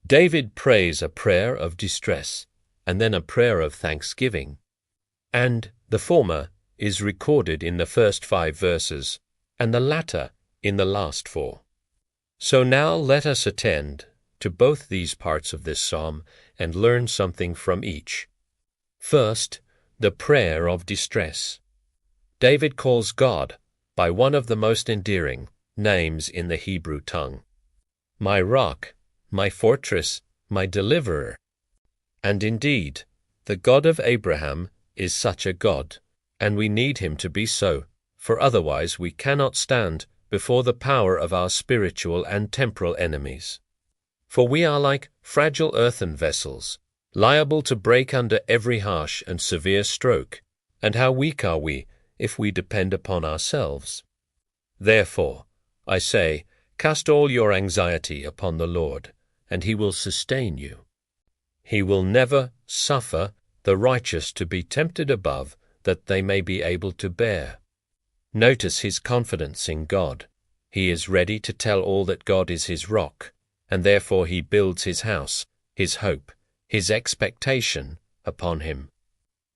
David prays a prayer of distress, and then a prayer of thanksgiving, and the former is recorded in the first 5 verses, and the latter in the last 4. So now let us attend to both these parts of this psalm and learn something from each. First, the prayer of distress. David calls God by one of the most endearing names in the Hebrew tongue: my rock, my fortress, my deliverer. And indeed, the God of Abraham is such a God, and we need him to be so, for otherwise we cannot stand before the power of our spiritual and temporal enemies. For we are like fragile earthen vessels, liable to break under every harsh and severe stroke, and how weak are we if we depend upon ourselves. Therefore, I say, cast all your anxiety upon the Lord, and he will sustain you. He will never suffer the righteous to be tempted above that they may be able to bear. Notice his confidence in God. He is ready to tell all that God is his rock, and therefore he builds his house, his hope, his expectation upon him.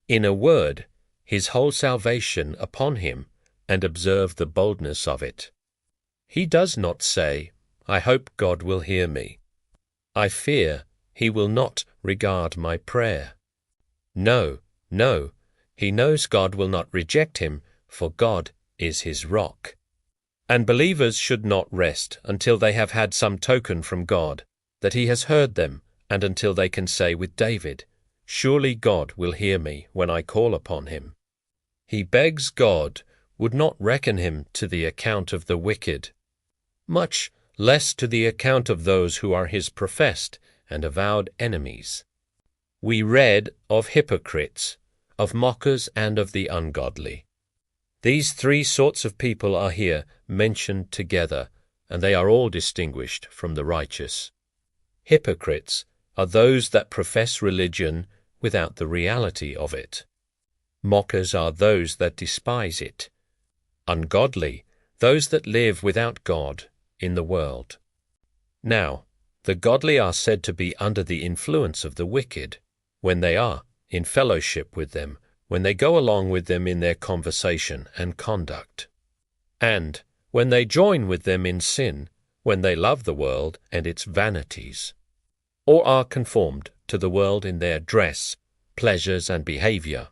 In a word, his whole salvation upon him, and observe the boldness of it. He does not say, I hope God will hear me. I fear he will not regard my prayer. No, no, he knows God will not reject him, for God is his rock. And believers should not rest until they have had some token from God that he has heard them, and until they can say with David, surely God will hear me when I call upon him. He begs God would not reckon him to the account of the wicked, much less to the account of those who are his professed and avowed enemies. We read of hypocrites, of mockers, and of the ungodly. These 3 sorts of people are here mentioned together, and they are all distinguished from the righteous. Hypocrites are those that profess religion without the reality of it. Mockers are those that despise it. Ungodly, those that live without God in the world. Now, the godly are said to be under the influence of the wicked, when they are in fellowship with them, when they go along with them in their conversation and conduct, and when they join with them in sin, when they love the world and its vanities, or are conformed to the world in their dress, pleasures, and behavior,